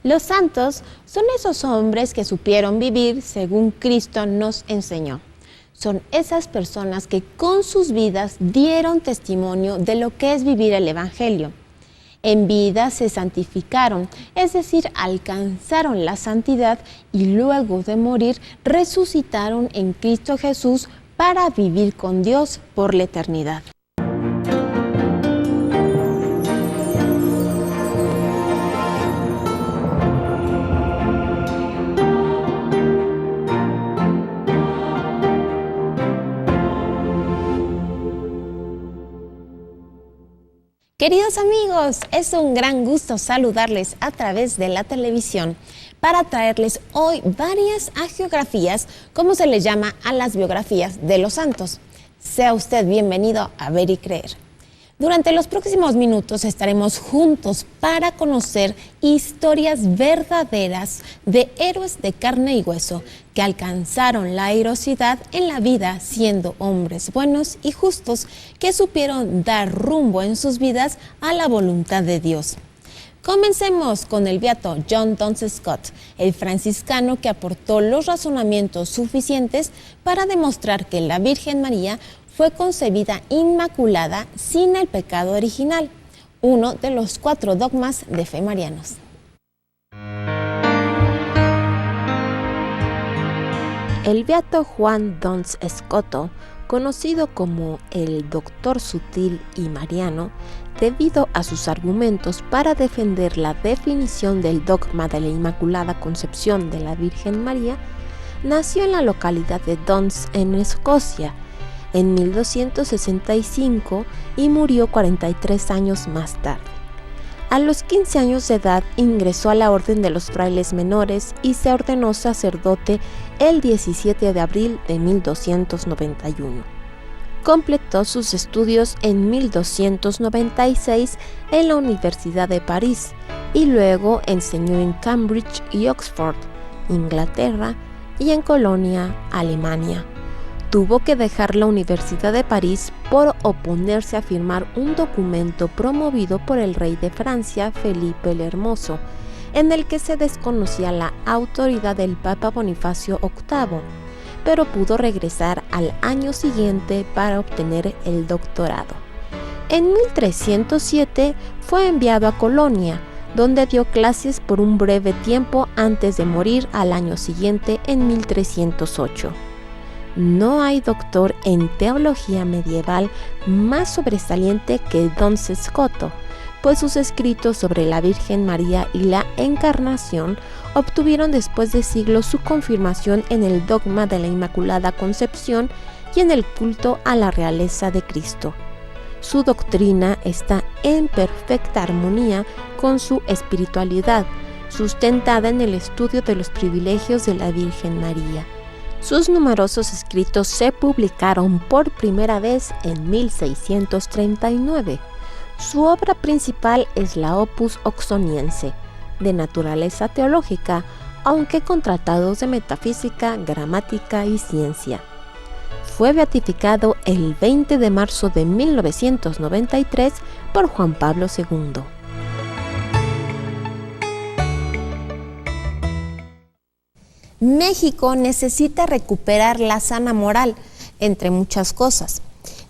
Los santos son esos hombres que supieron vivir según Cristo nos enseñó. Son esas personas que con sus vidas dieron testimonio de lo que es vivir el Evangelio. En vida se santificaron, es decir, alcanzaron la santidad y luego de morir resucitaron en Cristo Jesús para vivir con Dios por la eternidad. Queridos amigos, es un gran gusto saludarles a través de la televisión para traerles hoy varias hagiografías, como se les llama a las biografías de los santos. Sea usted bienvenido a Ver y Creer. Durante los próximos minutos estaremos juntos para conocer historias verdaderas de héroes de carne y hueso que alcanzaron la heroicidad en la vida siendo hombres buenos y justos que supieron dar rumbo en sus vidas a la voluntad de Dios. Comencemos con el beato John Duns Scott, el franciscano que aportó los razonamientos suficientes para demostrar que la Virgen María fue concebida inmaculada sin el pecado original, uno de los 4 dogmas de fe marianos. El beato Juan Duns Scoto, conocido como el Doctor Sutil y Mariano, debido a sus argumentos para defender la definición del dogma de la Inmaculada Concepción de la Virgen María, nació en la localidad de Duns, en Escocia, en 1265 y murió 43 años más tarde. A los 15 años de edad ingresó a la Orden de los Frailes Menores y se ordenó sacerdote el 17 de abril de 1291. Completó sus estudios en 1296 en la Universidad de París y luego enseñó en Cambridge y Oxford, Inglaterra, y en Colonia, Alemania. Tuvo que dejar la Universidad de París por oponerse a firmar un documento promovido por el rey de Francia, Felipe el Hermoso, en el que se desconocía la autoridad del Papa Bonifacio VIII, pero pudo regresar al año siguiente para obtener el doctorado. En 1307 fue enviado a Colonia, donde dio clases por un breve tiempo antes de morir al año siguiente en 1308. No hay doctor en teología medieval más sobresaliente que Duns Scoto, pues sus escritos sobre la Virgen María y la Encarnación obtuvieron después de siglos su confirmación en el dogma de la Inmaculada Concepción y en el culto a la realeza de Cristo. Su doctrina está en perfecta armonía con su espiritualidad, sustentada en el estudio de los privilegios de la Virgen María. Sus numerosos escritos se publicaron por primera vez en 1639. Su obra principal es la Opus Oxoniense, de naturaleza teológica, aunque con tratados de metafísica, gramática y ciencia. Fue beatificado el 20 de marzo de 1993 por Juan Pablo II. México necesita recuperar la sana moral, entre muchas cosas,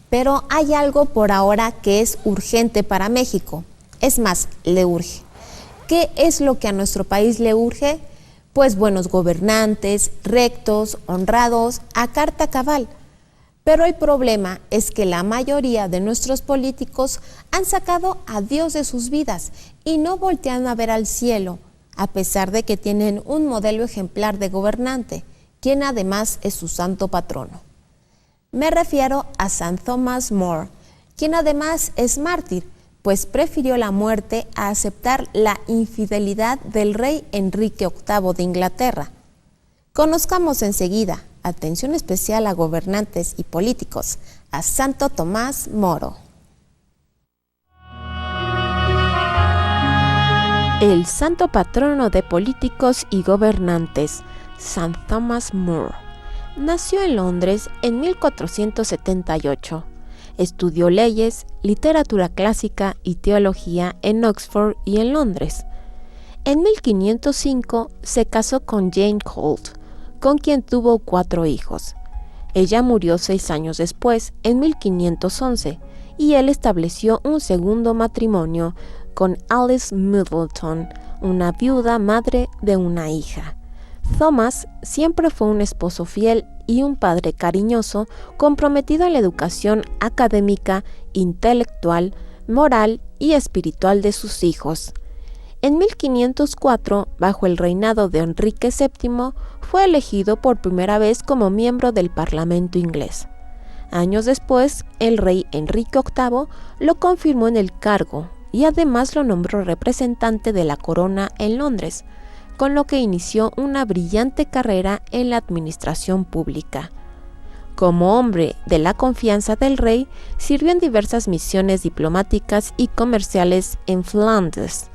pero hay algo por ahora que es urgente para México, es más, le urge. ¿Qué es lo que a nuestro país le urge? Pues buenos gobernantes, rectos, honrados, a carta cabal. Pero el problema es que la mayoría de nuestros políticos han sacado a Dios de sus vidas y no voltean a ver al cielo, a pesar de que tienen un modelo ejemplar de gobernante, quien además es su santo patrono. Me refiero a San Thomas More, quien además es mártir, pues prefirió la muerte a aceptar la infidelidad del rey Enrique VIII de Inglaterra. Conozcamos enseguida, atención especial a gobernantes y políticos, a Santo Tomás Moro. El santo patrono de políticos y gobernantes, San Thomas More, nació en Londres en 1478. Estudió leyes, literatura clásica y teología en Oxford y en Londres. En 1505 se casó con Jane Colt, con quien tuvo 4 hijos. Ella murió 6 años después, en 1511, y él estableció un segundo matrimonio con Alice Middleton, una viuda madre de una hija. Thomas siempre fue un esposo fiel y un padre cariñoso, comprometido en la educación académica, intelectual, moral y espiritual de sus hijos. En 1504, bajo el reinado de Enrique VII, fue elegido por primera vez como miembro del Parlamento inglés. Años después, el rey Enrique VIII lo confirmó en el cargo y además lo nombró representante de la corona en Londres, con lo que inició una brillante carrera en la administración pública. Como hombre de la confianza del rey, sirvió en diversas misiones diplomáticas y comerciales en Flandes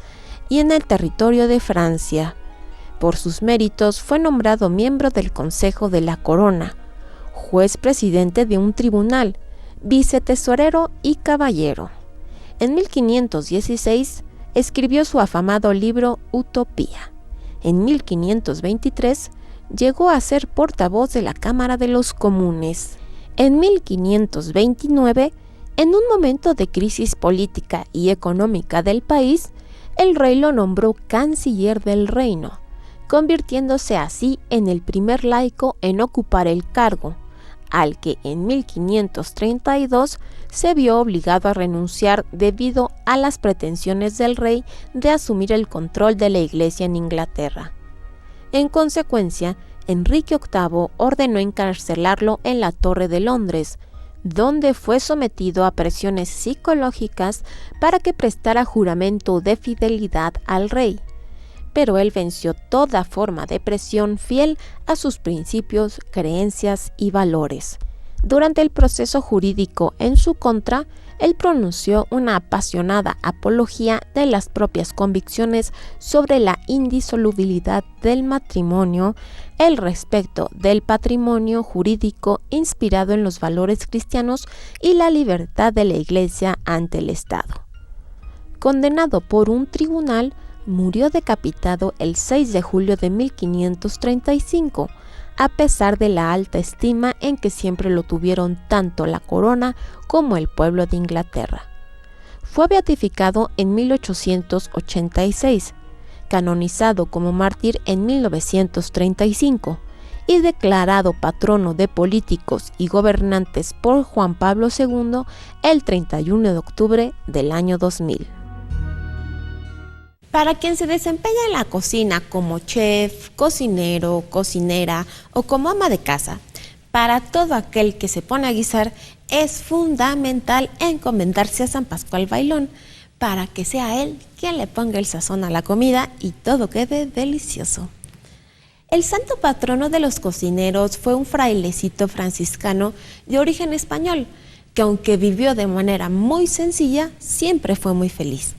y en el territorio de Francia. Por sus méritos fue nombrado miembro del Consejo de la Corona, juez presidente de un tribunal, vicetesorero y caballero. En 1516 escribió su afamado libro Utopía. En 1523 llegó a ser portavoz de la Cámara de los Comunes. En 1529, en un momento de crisis política y económica del país, el rey lo nombró canciller del reino, convirtiéndose así en el primer laico en ocupar el cargo, al que en 1532 se vio obligado a renunciar debido a las pretensiones del rey de asumir el control de la Iglesia en Inglaterra. En consecuencia, Enrique VIII ordenó encarcelarlo en la Torre de Londres, donde fue sometido a presiones psicológicas para que prestara juramento de fidelidad al rey. Pero él venció toda forma de presión fiel a sus principios, creencias y valores. Durante el proceso jurídico en su contra, él pronunció una apasionada apología de las propias convicciones sobre la indisolubilidad del matrimonio, el respeto del patrimonio jurídico inspirado en los valores cristianos y la libertad de la Iglesia ante el Estado. Condenado por un tribunal, murió decapitado el 6 de julio de 1535, a pesar de la alta estima en que siempre lo tuvieron tanto la corona como el pueblo de Inglaterra. Fue beatificado en 1886, canonizado como mártir en 1935 y declarado patrono de políticos y gobernantes por Juan Pablo II el 31 de octubre del año 2000. Para quien se desempeña en la cocina como chef, cocinero, cocinera o como ama de casa, para todo aquel que se pone a guisar, es fundamental encomendarse a San Pascual Bailón para que sea él quien le ponga el sazón a la comida y todo quede delicioso. El santo patrono de los cocineros fue un frailecito franciscano de origen español, que aunque vivió de manera muy sencilla, siempre fue muy feliz.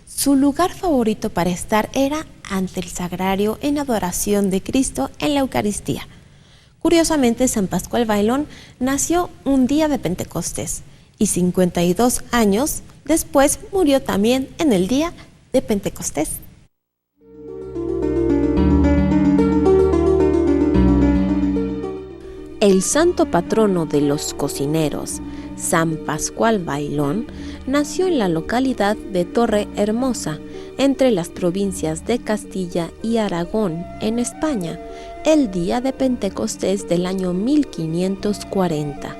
Su lugar favorito para estar era ante el sagrario en adoración de Cristo en la Eucaristía. Curiosamente, San Pascual Bailón nació un día de Pentecostés y 52 años después murió también en el día de Pentecostés. El santo patrono de los cocineros, San Pascual Bailón, nació en la localidad de Torre Hermosa, entre las provincias de Castilla y Aragón, en España, el día de Pentecostés del año 1540.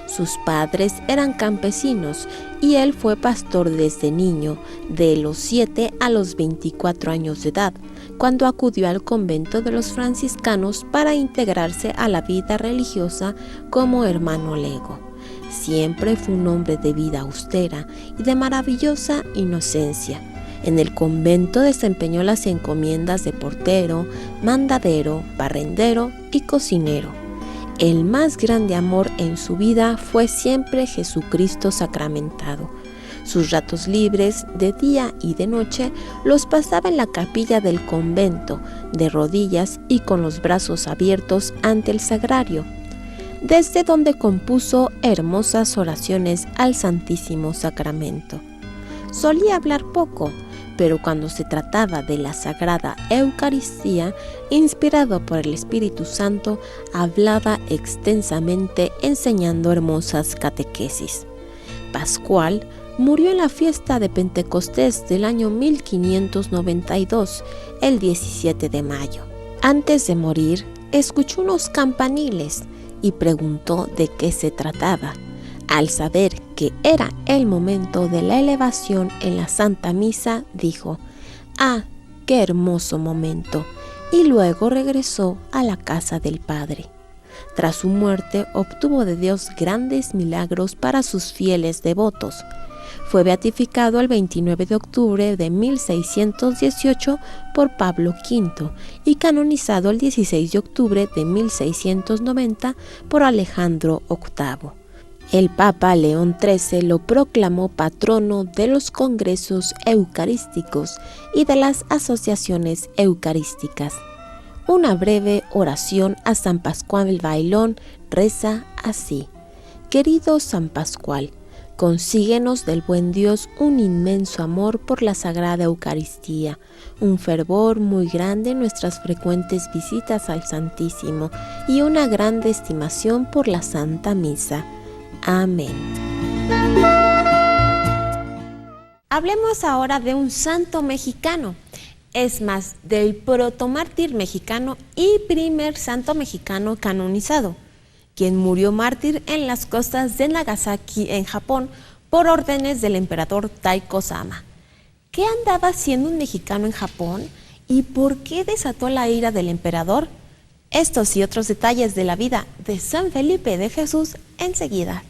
Sus padres eran campesinos y él fue pastor desde niño, de los 7 a los 24 años de edad, cuando acudió al convento de los franciscanos para integrarse a la vida religiosa como hermano lego. Siempre fue un hombre de vida austera y de maravillosa inocencia. En el convento desempeñó las encomiendas de portero, mandadero, barrendero y cocinero. El más grande amor en su vida fue siempre Jesucristo sacramentado. Sus ratos libres, de día y de noche, los pasaba en la capilla del convento, de rodillas y con los brazos abiertos ante el sagrario, desde donde compuso hermosas oraciones al Santísimo Sacramento. Solía hablar poco, pero cuando se trataba de la Sagrada Eucaristía, inspirado por el Espíritu Santo, hablaba extensamente enseñando hermosas catequesis. Pascual murió en la fiesta de Pentecostés del año 1592, el 17 de mayo. Antes de morir, escuchó unos campaniles y preguntó de qué se trataba. Al saber que era el momento de la elevación en la Santa Misa, dijo: «¡Ah, qué hermoso momento!», y luego regresó a la casa del Padre. Tras su muerte, obtuvo de Dios grandes milagros para sus fieles devotos. Fue beatificado el 29 de octubre de 1618 por Pablo V y canonizado el 16 de octubre de 1690 por Alejandro VIII. El Papa León XIII lo proclamó patrono de los congresos eucarísticos y de las asociaciones eucarísticas. Una breve oración a San Pascual el Bailón reza así: «Querido San Pascual, consíguenos del buen Dios un inmenso amor por la Sagrada Eucaristía, un fervor muy grande en nuestras frecuentes visitas al Santísimo y una grande estimación por la Santa Misa. Amén». Hablemos ahora de un santo mexicano, es más, del protomártir mexicano y primer santo mexicano canonizado, quien murió mártir en las costas de Nagasaki, en Japón, por órdenes del emperador Taiko-sama. ¿Qué andaba haciendo un mexicano en Japón y por qué desató la ira del emperador? Estos y otros detalles de la vida de San Felipe de Jesús enseguida.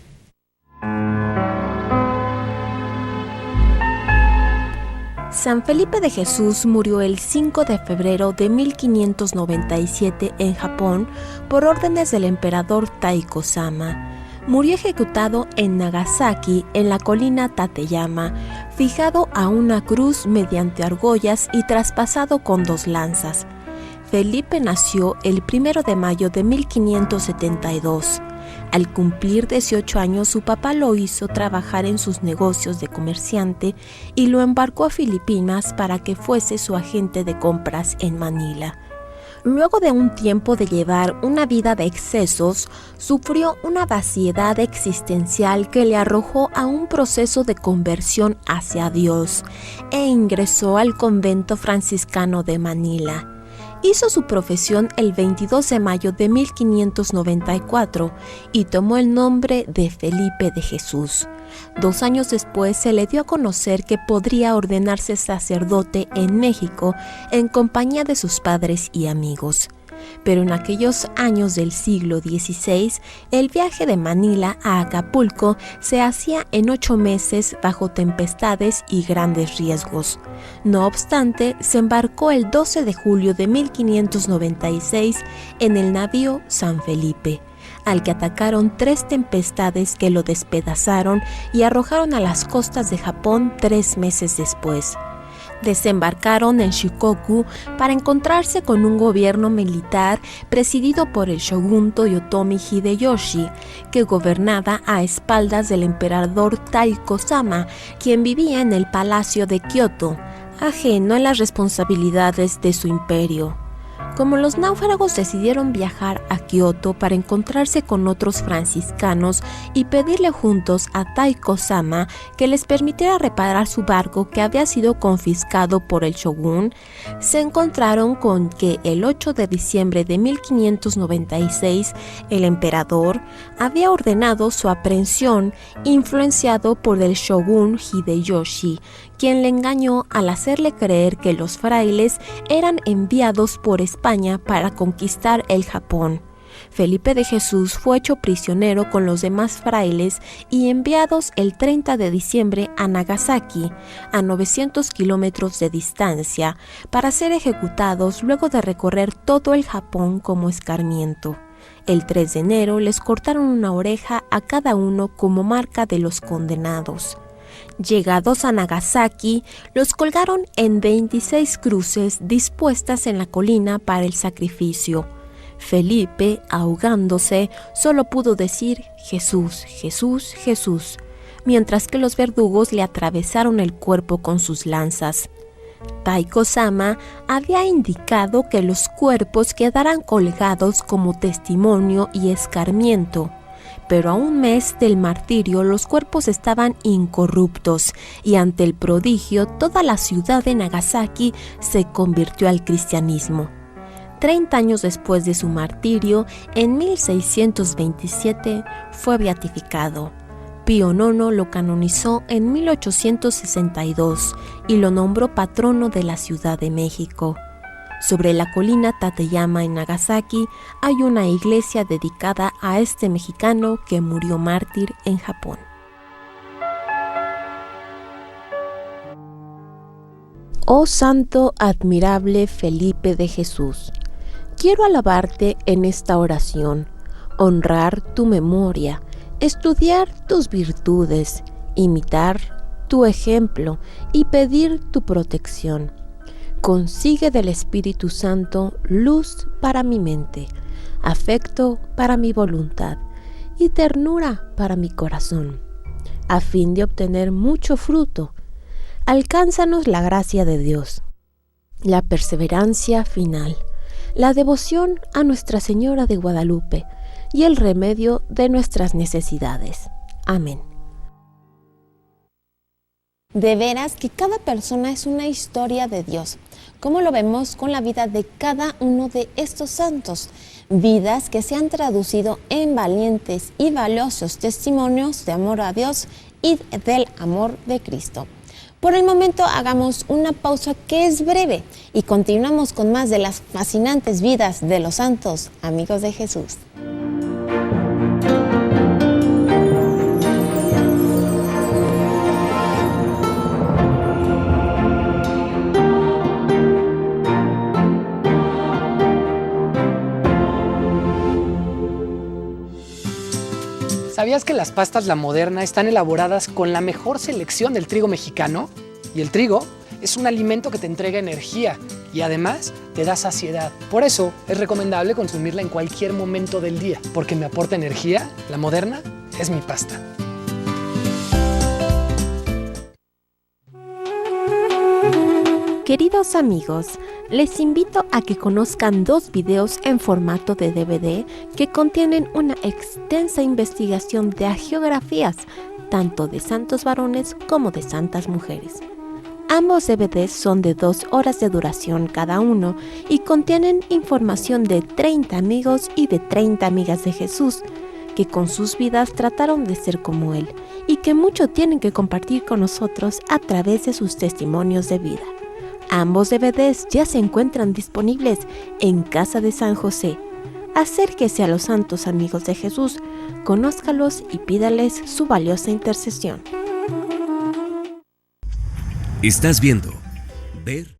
San Felipe de Jesús murió el 5 de febrero de 1597 en Japón por órdenes del emperador Taiko-sama. Murió ejecutado en Nagasaki, en la colina Tateyama, fijado a una cruz mediante argollas y traspasado con 2 lanzas. Felipe nació el 1 de mayo de 1572. Al cumplir 18 años, su papá lo hizo trabajar en sus negocios de comerciante y lo embarcó a Filipinas para que fuese su agente de compras en Manila. Luego de un tiempo de llevar una vida de excesos, sufrió una vaciedad existencial que le arrojó a un proceso de conversión hacia Dios e ingresó al convento franciscano de Manila. Hizo su profesión el 22 de mayo de 1594 y tomó el nombre de Felipe de Jesús. 2 años después se le dio a conocer que podría ordenarse sacerdote en México en compañía de sus padres y amigos. Pero en aquellos años del siglo XVI, el viaje de Manila a Acapulco se hacía en 8 meses bajo tempestades y grandes riesgos. No obstante, se embarcó el 12 de julio de 1596 en el navío San Felipe, al que atacaron 3 tempestades que lo despedazaron y arrojaron a las costas de Japón 3 meses después. Desembarcaron en Shikoku para encontrarse con un gobierno militar presidido por el shogun Toyotomi Hideyoshi, que gobernaba a espaldas del emperador Taiko-sama, quien vivía en el palacio de Kioto, ajeno a las responsabilidades de su imperio. Como los náufragos decidieron viajar a Kioto para encontrarse con otros franciscanos y pedirle juntos a Taiko-sama que les permitiera reparar su barco que había sido confiscado por el shogun, se encontraron con que el 8 de diciembre de 1596 el emperador había ordenado su aprehensión, influenciado por el shogun Hideyoshi, quien le engañó al hacerle creer que los frailes eran enviados por España para conquistar el Japón. Felipe de Jesús fue hecho prisionero con los demás frailes y enviados el 30 de diciembre a Nagasaki, a 900 kilómetros de distancia, para ser ejecutados luego de recorrer todo el Japón como escarmiento. El 3 de enero les cortaron una oreja a cada uno como marca de los condenados. Llegados a Nagasaki, los colgaron en 26 cruces dispuestas en la colina para el sacrificio. Felipe, ahogándose, solo pudo decir «Jesús, Jesús, Jesús», mientras que los verdugos le atravesaron el cuerpo con sus lanzas. Taiko-sama había indicado que los cuerpos quedaran colgados como testimonio y escarmiento, pero a un mes del martirio los cuerpos estaban incorruptos y ante el prodigio toda la ciudad de Nagasaki se convirtió al cristianismo. 30 años después de su martirio, en 1627, fue beatificado. Pío IX lo canonizó en 1862 y lo nombró patrono de la Ciudad de México. Sobre la colina Tateyama en Nagasaki hay una iglesia dedicada a este mexicano que murió mártir en Japón. Oh Santo admirable Felipe de Jesús, quiero alabarte en esta oración, honrar tu memoria, estudiar tus virtudes, imitar tu ejemplo y pedir tu protección. Consigue del Espíritu Santo luz para mi mente, afecto para mi voluntad y ternura para mi corazón, a fin de obtener mucho fruto. Alcánzanos la gracia de Dios, la perseverancia final, la devoción a Nuestra Señora de Guadalupe y el remedio de nuestras necesidades. Amén. De veras que cada persona es una historia de Dios, como lo vemos con la vida de cada uno de estos santos, vidas que se han traducido en valientes y valiosos testimonios de amor a Dios y del amor de Cristo. Por el momento hagamos una pausa que es breve y continuamos con más de las fascinantes vidas de los santos amigos de Jesús. ¿Sabías que las pastas La Moderna están elaboradas con la mejor selección del trigo mexicano? Y el trigo es un alimento que te entrega energía y además te da saciedad. Por eso es recomendable consumirla en cualquier momento del día, porque me aporta energía. La Moderna es mi pasta. Queridos amigos, les invito a que conozcan 2 videos en formato de DVD que contienen una extensa investigación de hagiografías, tanto de santos varones como de santas mujeres. Ambos DVDs son de 2 horas de duración cada uno y contienen información de 30 amigos y de 30 amigas de Jesús, que con sus vidas trataron de ser como Él y que mucho tienen que compartir con nosotros a través de sus testimonios de vida. Ambos DVDs ya se encuentran disponibles en Casa de San José. Acérquese a los santos amigos de Jesús, conózcalos y pídales su valiosa intercesión. Estás viendo Ver